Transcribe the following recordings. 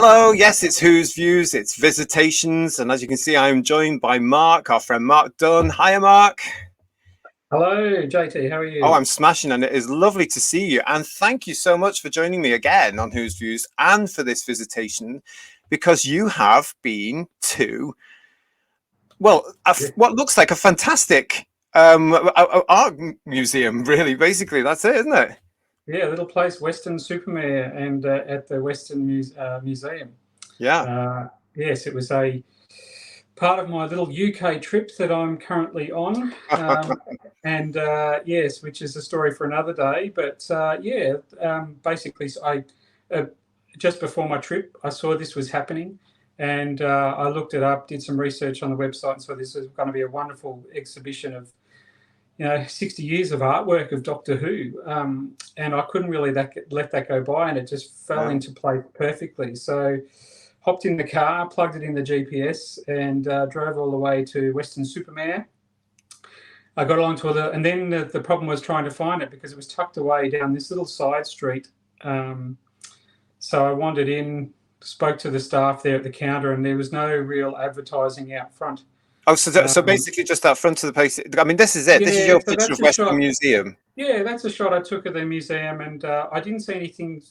Hello, yes, it's Who's Views, it's Visitations, and as you can see, I'm joined by Mark, our friend Mark Dunne. Hiya, Mark. Hello, JT, how are you? Oh, I'm smashing, and it is lovely to see you. And thank you so much for joining me again on Who's Views and for this visitation, because you have been to, well, what looks like a fantastic art museum, really. Basically, that's it, isn't it? Yeah, a little place, Weston-Super-Mare, and at the Museum. Yeah. Yes, it was a part of my little UK trip that I'm currently on. And yes, which is a story for another day. But basically, just before my trip, I saw this was happening. And I looked it up, did some research on the website, and saw this was going to be a wonderful exhibition of 60 years of artwork of Doctor Who, and I couldn't really let that go by, and it just fell into place perfectly. So hopped in the car, plugged it in the GPS, and drove all the way to Weston-Super-Mare. I got along to and then the problem was trying to find it because it was tucked away down this little side street. So I wandered in, spoke to the staff there at the counter, and there was no real advertising out front. Oh, so basically just out front of the place. I mean, this is it. This is your picture of Weston Museum. Yeah, that's a shot I took of the museum, and I didn't see anything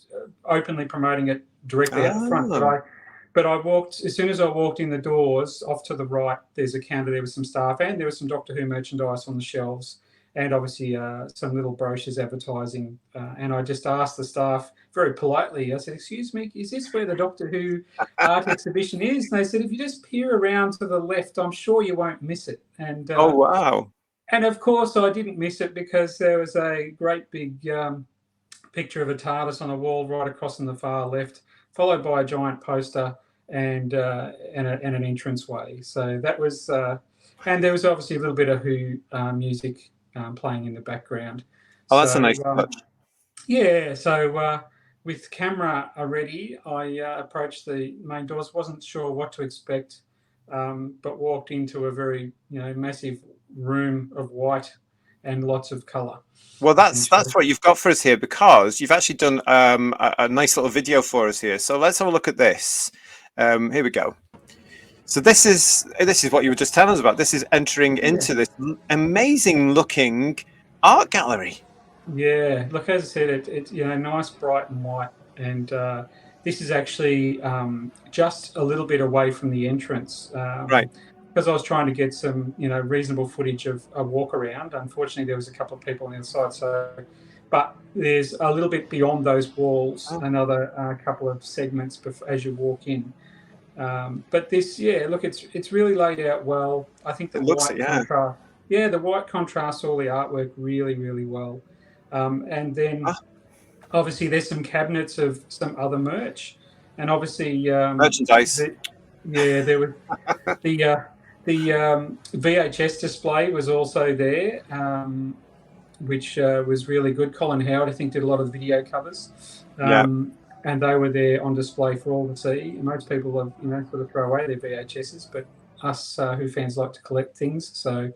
openly promoting it directly out the front. But I walked, as soon as I walked in the doors, off to the right, there's a counter there with some staff, and there was some Doctor Who merchandise on the shelves, and obviously some little brochures advertising. And I just asked the staff very politely, I said, "Excuse me, is this where the Doctor Who art exhibition is?" And they said, "If you just peer around to the left, I'm sure you won't miss it." And oh, wow. And of course, I didn't miss it because there was a great big picture of a TARDIS on a wall right across on the far left, followed by a giant poster and an entranceway. So that was, and there was obviously a little bit of Who music playing in the background. Oh, that's a nice touch. Yeah, so with camera ready, I approached the main doors. Wasn't sure what to expect, but walked into a very massive room of white and lots of colour. Well, that's what you've got for us here, because you've actually done a nice little video for us here. So let's have a look at this. Here we go. So this is what you were just telling us about. This is entering into this amazing looking art gallery. Yeah, look, as I said, it's nice, bright and white, and this is actually just a little bit away from the entrance, right? Because I was trying to get some reasonable footage of a walk around. Unfortunately, there was a couple of people on the other side, so. But there's a little bit beyond those walls, another couple of segments as you walk in. But this, look, it's really laid out well. I think the white contrasts all the artwork really, really well. And then obviously there's some cabinets of some other merch, and obviously merchandise. There was the VHS display was also there, which was really good. Colin Howard, I think, did a lot of the video covers. And they were there on display for all to see. Most people have, sort of throw away their VHSs, but us Who fans like to collect things. So,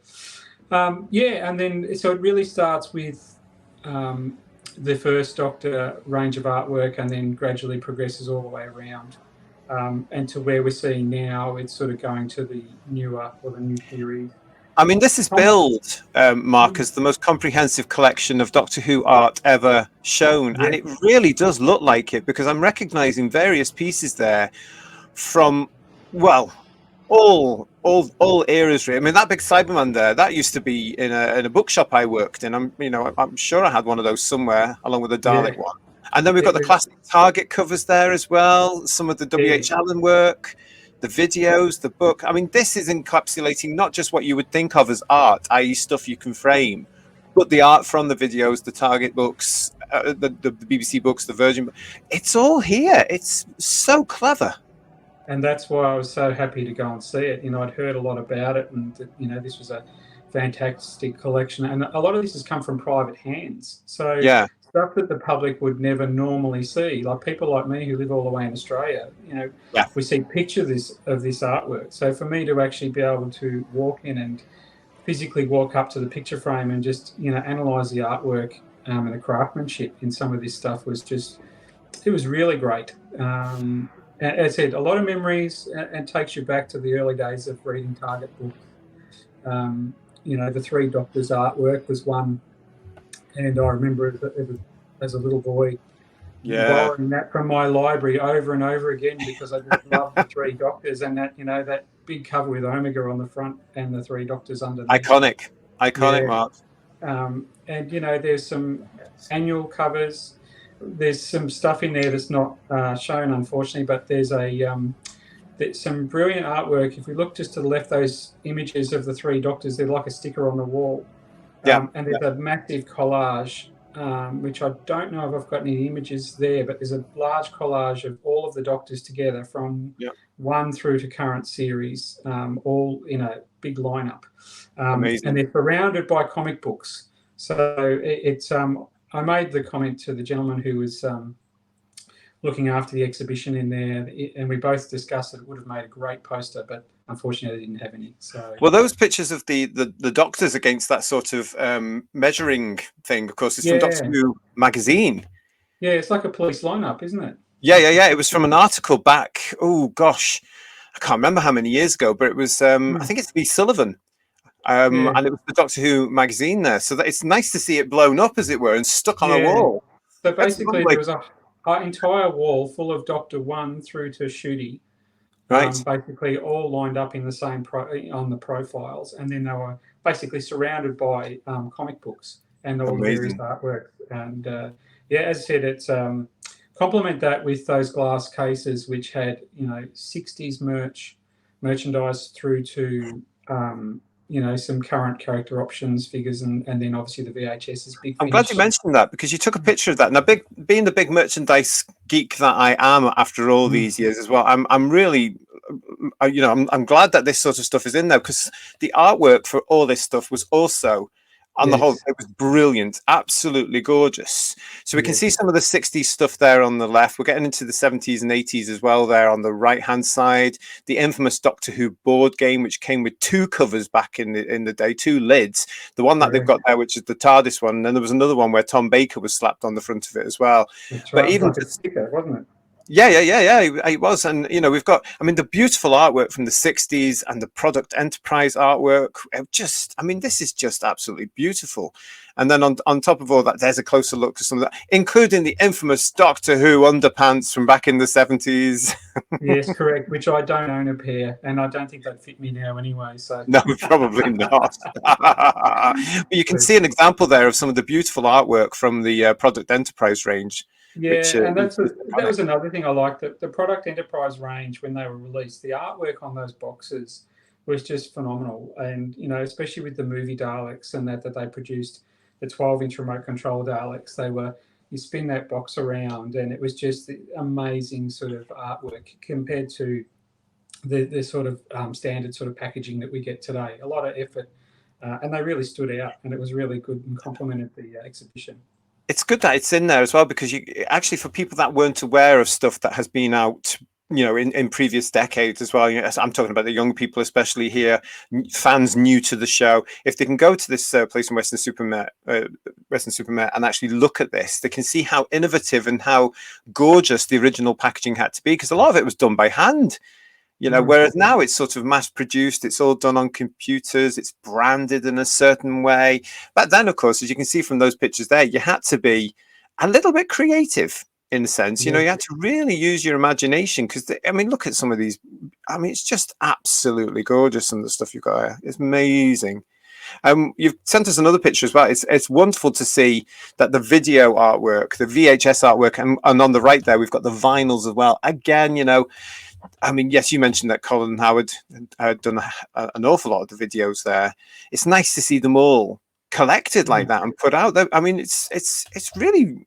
and then so it really starts with the first Doctor range of artwork, and then gradually progresses all the way around, and to where we're seeing now. It's sort of going to the newer or the new series. I mean, this is billed, Mark, as the most comprehensive collection of Doctor Who art ever shown. And it really does look like it, because I'm recognizing various pieces there from, well, all eras, really. I mean, that big Cyberman there, that used to be in a bookshop I worked in. I'm sure I had one of those somewhere, along with the Dalek one. And then we've got the classic Target covers there as well, some of the W.H. Allen work, the videos, the book. I mean, this is encapsulating not just what you would think of as art, i.e. stuff you can frame, but the art from the videos, the Target books, the BBC books, the Virgin. It's all here. It's so clever. And that's why I was so happy to go and see it. I'd heard a lot about it, and this was a fantastic collection. And a lot of this has come from private hands. So stuff that the public would never normally see, like people like me who live all the way in Australia, we see pictures of this artwork. So for me to actually be able to walk in and physically walk up to the picture frame and just, analyse the artwork and the craftsmanship in some of this stuff was just, it was really great. And as I said, a lot of memories, and takes you back to the early days of reading Target books. The Three Doctors artwork was one, and I remember as a little boy borrowing that from my library over and over again because I just loved the Three Doctors and that big cover with Omega on the front and the Three Doctors underneath. Iconic, Yeah. Mark. And there's some annual covers. There's some stuff in there that's not shown, unfortunately, but there's some brilliant artwork. If we look just to the left, those images of the Three Doctors, they're like a sticker on the wall. And there's a massive collage, which I don't know if I've got any images there, but there's a large collage of all of the Doctors together from 1 through to current series, all in a big lineup. Amazing. And they're surrounded by comic books. So it's I made the comment to the gentleman who was looking after the exhibition in there, and we both discussed that it would have made a great poster, but unfortunately they didn't have any. So, well, those pictures of the Doctors against that sort of measuring thing, of course, is from Doctor Who magazine. Yeah, it's like a police lineup, isn't it? Yeah. It was from an article back, oh gosh, I can't remember how many years ago, but it was I think it's Lee Sullivan. And it was the Doctor Who magazine there, so that it's nice to see it blown up, as it were, and stuck on a wall. So basically, there was an entire wall full of Doctor 1 through to Shooty, basically all lined up in the same on the profiles, and then they were basically surrounded by comic books and all the various artwork. And as I said, it's complement that with those glass cases, which had 60s merchandise through to some current character options, figures, and then obviously the VHS is big. I'm glad you mentioned that, because you took a picture of that. Now, being the big merchandise geek that I am after all these years as well, I'm really, I'm glad that this sort of stuff is in there, because the artwork for all this stuff was also, on the whole, it was brilliant, absolutely gorgeous. So we can see some of the 60s stuff there on the left. We're getting into the 70s and 80s as well there on the right-hand side. The infamous Doctor Who board game, which came with 2 covers back in the day, 2 lids. The one that they've got there, which is the TARDIS one, and then there was another one where Tom Baker was slapped on the front of it as well. But even like a sticker, wasn't it? Yeah, it was. And, we've got, the beautiful artwork from the 60s and the product enterprise artwork. This is just absolutely beautiful. And then on top of all that, there's a closer look to some of that, including the infamous Doctor Who underpants from back in the 70s. Yes, correct, which I don't own a pair, and I don't think they'd fit me now anyway. So no, probably not. But you can see an example there of some of the beautiful artwork from the product enterprise range. Yeah, and that was another thing I liked. The product enterprise range, when they were released, the artwork on those boxes was just phenomenal. And, especially with the movie Daleks and that they produced, the 12-inch remote control Daleks, you spin that box around, and it was just amazing sort of artwork compared to the sort of standard sort of packaging that we get today. A lot of effort, and they really stood out, and it was really good and complemented the exhibition. It's good that it's in there as well, because you actually, for people that weren't aware of stuff that has been out, in previous decades as well. I'm talking about the young people, especially here, fans new to the show. If they can go to this place in Weston-Super-Mare, and actually look at this, they can see how innovative and how gorgeous the original packaging had to be, because a lot of it was done by hand. Whereas now it's sort of mass produced, it's all done on computers, it's branded in a certain way. But then, of course, as you can see from those pictures there, you had to be a little bit creative in a sense. You had to really use your imagination, because, look at some of these. It's just absolutely gorgeous, some of the stuff you've got here. It's amazing. You've sent us another picture as well. It's wonderful to see that the video artwork, the VHS artwork, and on the right there, we've got the vinyls as well. Again, yes, you mentioned that Colin Howard had done an awful lot of the videos there. It's nice to see them all collected like that and put out there. It's really,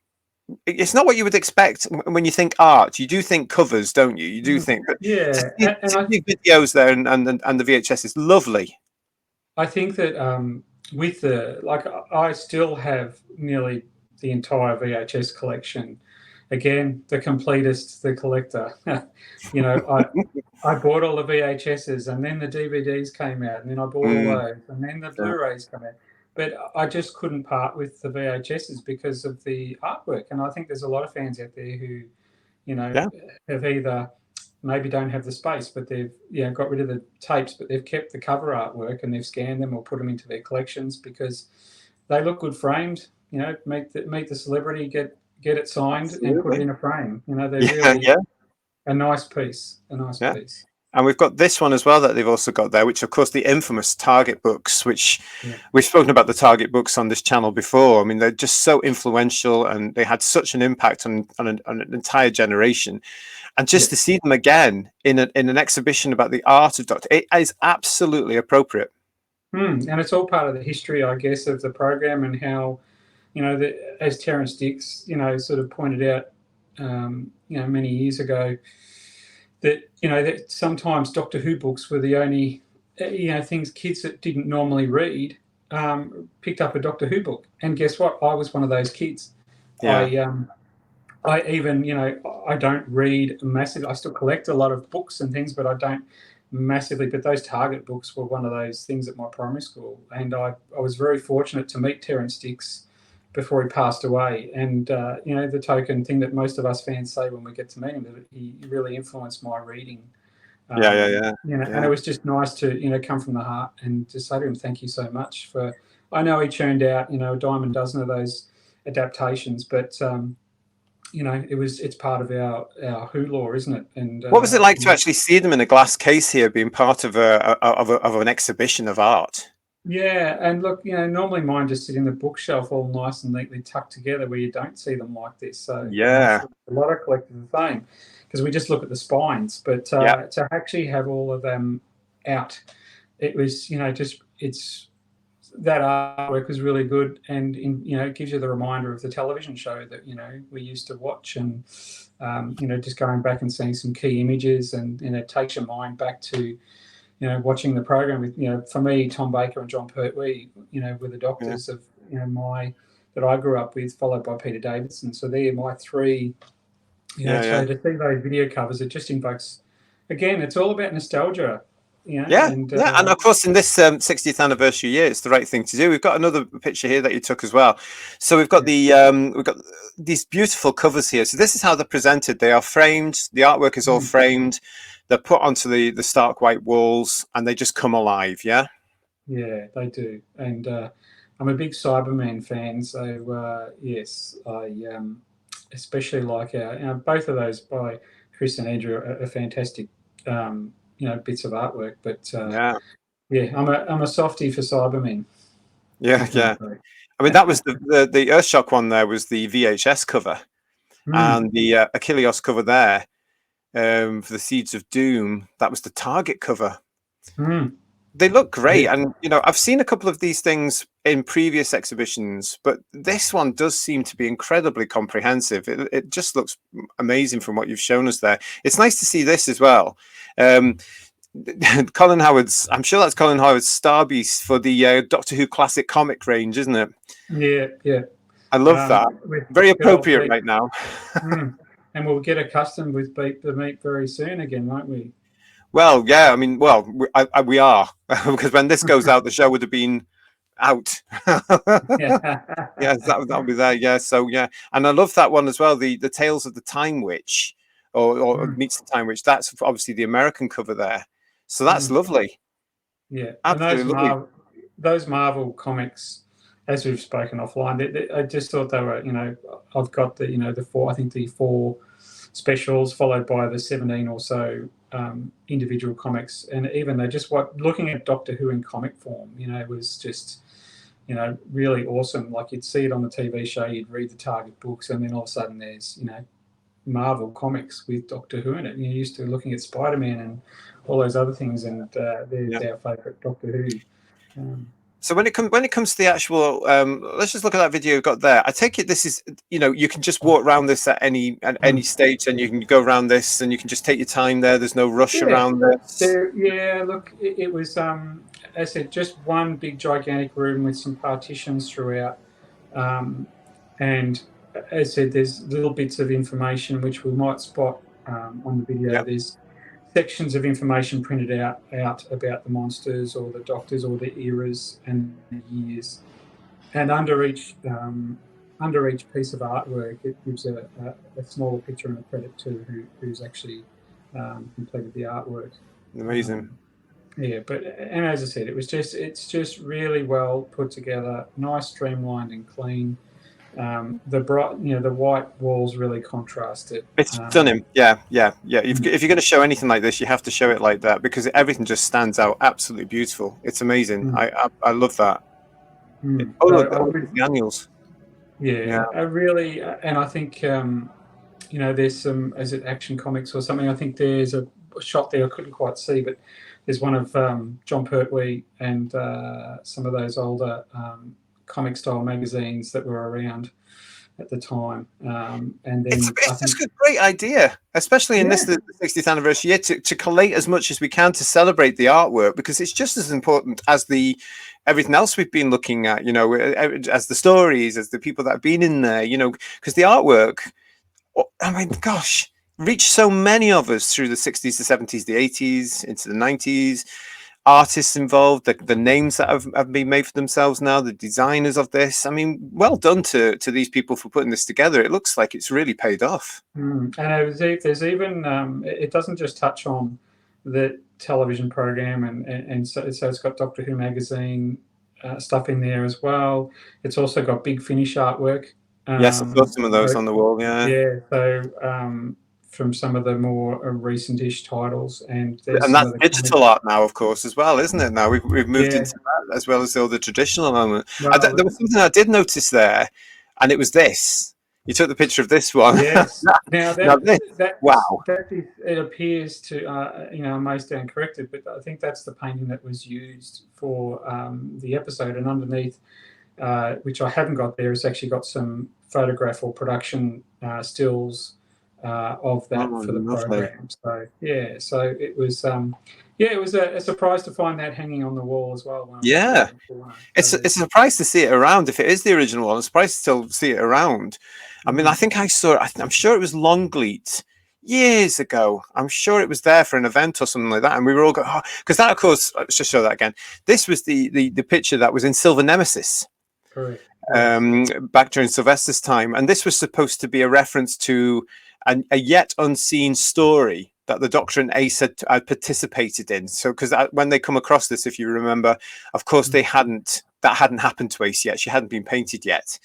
it's not what you would expect when you think art. You do think covers, don't you? You do think that. Yeah, and the videos there and the VHS is lovely. I think that I still have nearly the entire VHS collection. Again, the completist, the collector. I bought all the VHSs, and then the DVDs came out, and then I bought all those, and then the Blu-rays come out. But I just couldn't part with the VHSs because of the artwork. And I think there's a lot of fans out there who, have either maybe don't have the space, but they've got rid of the tapes, but they've kept the cover artwork and they've scanned them or put them into their collections because they look good framed. Meet the celebrity, get it signed, and put it Absolutely. in a frame. They're Yeah, really yeah, a nice piece. A nice yeah. piece. And we've got this one as well that they've also got there, which of course the infamous Target books, which Yeah. we've spoken about the Target books on this channel before. I mean, they're just so influential and they had such an impact on an entire generation. And just Yeah. to see them again in an exhibition about the art of Doctor, it is absolutely appropriate. And it's all part of the history, I guess, of the program and how, as Terrence Dix, sort of pointed out, many years ago, that sometimes Doctor Who books were the only, things kids that didn't normally read picked up a Doctor Who book. And guess what? I was one of those kids. Yeah, I even, I don't read massive. I still collect a lot of books and things, but I don't massively. But those Target books were one of those things at my primary school, and I was very fortunate to meet Terrence Dix before he passed away. And the token thing that most of us fans say when we get to meet him, that he really influenced my reading. yeah. And it was just nice to come from the heart and to say to him, thank you so much for. I know he churned out a dime a dozen of those adaptations, but it's part of our Who law, isn't it? And What was it like to actually see them in a glass case here, being part of of an exhibition of art? yeah, and look, normally mine just sit in the bookshelf all nice and neatly tucked together, where you don't see them like this. So Yeah, a lot of collectors the same because we just look at the spines, but yeah, to actually have all of them out, it was just it's that artwork was really good, and it gives you the reminder of the television show that we used to watch, and just going back and seeing some key images, and it takes your mind back to watching the program with for me, Tom Baker and John Pertwee were the yeah, doctors of my that I grew up with, followed by Peter Davidson. So they're my three. yeah. So to see those video covers, it just invokes. Again, it's all about nostalgia. Yeah, And yeah, and of course, in this 60th anniversary year, it's the right thing to do. We've got another picture here that you took as well. So we've got these beautiful covers here. So this is how they're presented. They are framed. The artwork is all framed. They're put onto the stark white walls, and they just come alive. Yeah, yeah, they do. And I'm a big Cyberman fan, so yes, I especially like both of those by Chris and Andrew are fantastic, bits of artwork. But yeah, yeah, I'm a softie for Cybermen. yeah, What can yeah. I say? I mean, that was the Earthshock one. There was the VHS cover, Mm, and the Achilleos cover there for the Seeds of Doom. That was the Target cover. mm, They look great, yeah, and I've seen a couple of these things in previous exhibitions, but this one does seem to be incredibly comprehensive. It just looks amazing from what you've shown us there. It's nice to see this as well. um Colin Howard's, I'm sure that's Colin Howard's Star Beast for the Doctor Who classic comic range, isn't it? yeah, yeah. I love that. With Very good old appropriate Beat. right now. And we'll get accustomed with Beat the Meat very soon again, won't we? Well, yeah, I mean, well, we are because when this goes out, the show would have been out. Yeah. Yes, that'll be there. Yeah, so yeah, and I love that one as well. The Tales of the Time Witch, or Mm, Meets the Time Witch. That's obviously the American cover there. So that's mm. lovely. Yeah, and Absolutely lovely. Those Marvel comics, as we've spoken offline, I just thought they were, I've got the, the four, I think the four specials followed by the 17 or so individual comics, and even they just looking at Doctor Who in comic form, was just, really awesome. Like you'd see it on the TV show, you'd read the Target books, and then all of a sudden there's, Marvel comics with Doctor Who in it. And you're used to looking at Spider-Man and all those other things, and there's Yeah. our favourite Doctor Who. So when it comes to the actual, let's just look at that video you've got there. I take it this is, you can just walk around this at any stage, and you can go around this, and you can just take your time there. There's no rush Yeah, around this. yeah. Look, it was, as I said, just one big gigantic room with some partitions throughout, and as I said, there's little bits of information which we might spot on the video. Yeah, There's sections of information printed out about the monsters or the doctors or the eras and the years, and under each piece of artwork, it gives a small picture and a credit to who's actually completed the artwork. Amazing. Yeah, and as I said, it's just really well put together, nice, streamlined, and clean. The bright, the white walls really contrast it. It's stunning. Yeah, yeah, yeah. If you're going to show anything like this, you have to show it like that because everything just stands out absolutely beautiful. It's amazing. Mm, I love that. Oh, so look, I oh, would, the annuals. Yeah. yeah, I really, and I think there's some, is it Action Comics or something? I think there's a shot there I couldn't quite see, but there's one of John Pertwee and some of those older comic style magazines that were around at the time. And then I It's think, just a great idea, especially in yeah, this the 60th anniversary year, to collate as much as we can to celebrate the artwork because it's just as important as the everything else we've been looking at. As the stories, as the people that have been in there. Because the artwork. I mean, gosh, reached so many of us through the 60s, the 70s, the 80s, into the 90s. Artists involved, the names that have been made for themselves now, the designers of this. I mean, well done to these people for putting this together. It looks like it's really paid off. and there's even it doesn't just touch on the television program, and so it's got Doctor Who magazine stuff in there as well. It's also got Big Finish artwork. Yes, I've got some of those So on the wall. Yeah. yeah, so from some of the more recent-ish titles, and there's And some that's of the digital art now, of course, as well, isn't it? Now we've moved yeah. into that as well as all the traditional element. Well, There was something I did notice there, and it was this. You took the picture of this one. yes. Now Now this, wow, that is, it appears to I may stand corrected, but I think that's the painting that was used for the episode, and underneath, which I haven't got there, has actually got some photograph or production stills of that oh, for the lovely. program. So yeah, so it was it was a surprise to find that hanging on the wall as well when I was Yeah, there before. it's So a surprise to see it around. If it is the original one, I'm surprised to still see it around. I mean, I think I saw it. I'm sure it was Longleat years ago. I'm sure it was there for an event or something like that, and we were all going, because that, of course, let's just show that again. This was the picture that was in Silver Nemesis. correct. Yes. Back during Sylvester's time, and this was supposed to be a reference to a yet unseen story that the Doctor and Ace had participated in. So, because when they come across this, if you remember, of course that hadn't happened to Ace yet. She hadn't been painted yet.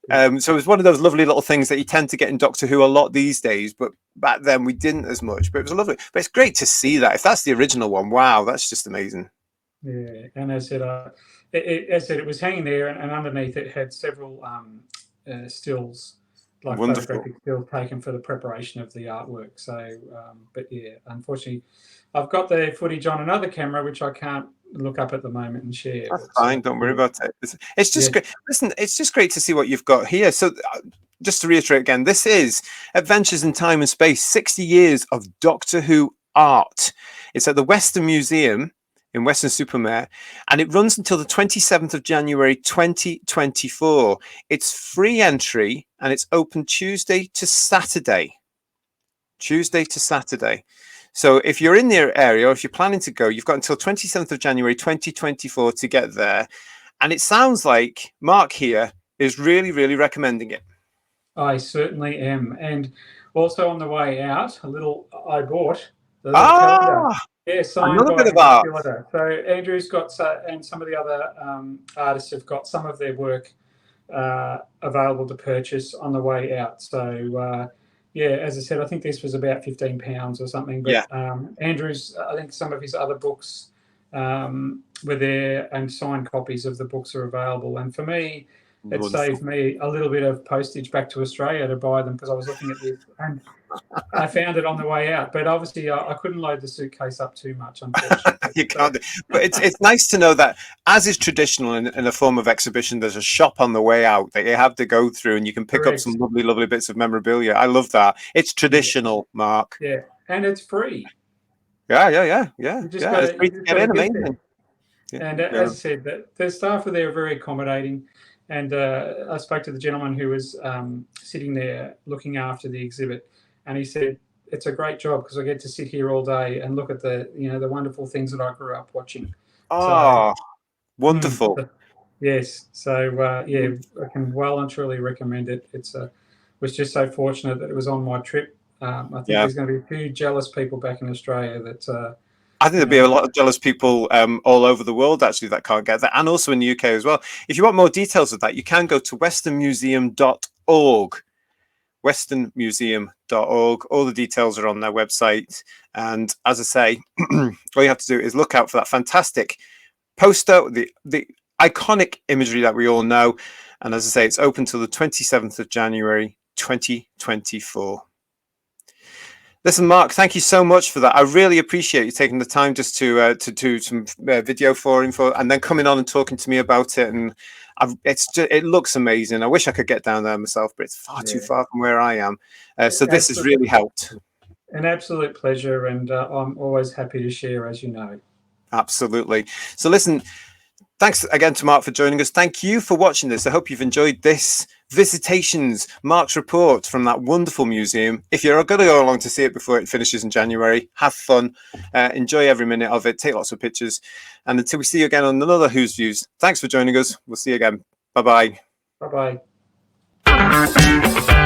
So it was one of those lovely little things that you tend to get in Doctor Who a lot these days, but back then we didn't as much. But it was lovely. But it's great to see that. If that's the original one, wow, that's just amazing. Yeah, and as I said, it was hanging there, and underneath it had several stills, like Wonderful. photographic stills taken for the preparation of the artwork. So, but yeah, unfortunately, I've got the footage on another camera, which I can't look up at the moment and share. That's But, fine. Don't worry about it. It's just yeah. great. Listen, it's just great to see what you've got here. So, just to reiterate again, this is Adventures in Time and Space, 60 years of Doctor Who art. It's at the Weston Museum in Weston-Super-Mare, and it runs until the 27th of January 2024. It's free entry, and it's open Tuesday to Saturday. Tuesday to Saturday. So if you're in the area, or if you're planning to go, you've got until 27th of January 2024 to get there. And it sounds like Mark here is really, really recommending it. I certainly am. And also on the way out, I bought the little calendar. Yeah, signed Another by bit of Andrew art. Phillida. So Andrew's got, and some of the other artists have got some of their work available to purchase on the way out. So yeah, as I said, I think this was about £15 or something. But Yeah. Andrew's, I think some of his other books were there, and signed copies of the books are available. And for me, it saved me a little bit of postage back to Australia to buy them, because I was looking at this and I found it on the way out. But obviously, I couldn't load the suitcase up too much, unfortunately. You can't. But it's nice to know that, as is traditional in a form of exhibition, there's a shop on the way out that you have to go through, and you can pick up some lovely, lovely bits of memorabilia. I love that. It's traditional, Mark. Yeah, and it's free. Yeah. You just got to get in. Amazing. And as I said, the staff are there, very accommodating. And I spoke to the gentleman who was sitting there looking after the exhibit, and he said, "It's a great job because I get to sit here all day and look at the wonderful things that I grew up watching." Oh, so, wonderful. Yes. So yeah, I can well and truly recommend it. Was just so fortunate that it was on my trip I think there's going to be a few jealous people back in Australia that. I think there'll be a lot of jealous people all over the world, actually, that can't get that, and also in the UK as well. If you want more details of that, you can go to westonmuseum.org. westonmuseum.org. All the details are on their website. And as I say, all you have to do is look out for that fantastic poster, the iconic imagery that we all know. And as I say, it's open till the 27th of January, 2024. Listen, Mark, thank you so much for that. I really appreciate you taking the time just to do some video for info and then coming on and talking to me about it. And it looks amazing. I wish I could get down there myself, but it's far too far from where I am. So this has really helped. An absolute pleasure, and I'm always happy to share, as you know. Absolutely. So listen, thanks again to Mark for joining us. Thank you for watching this. I hope you've enjoyed this Visitations, Mark's report from that wonderful museum. If you're going to go along to see it before it finishes in January, have fun, enjoy every minute of it, take lots of pictures. And until we see you again on another Who's Views, thanks for joining us. We'll see you again. Bye-bye. Bye-bye.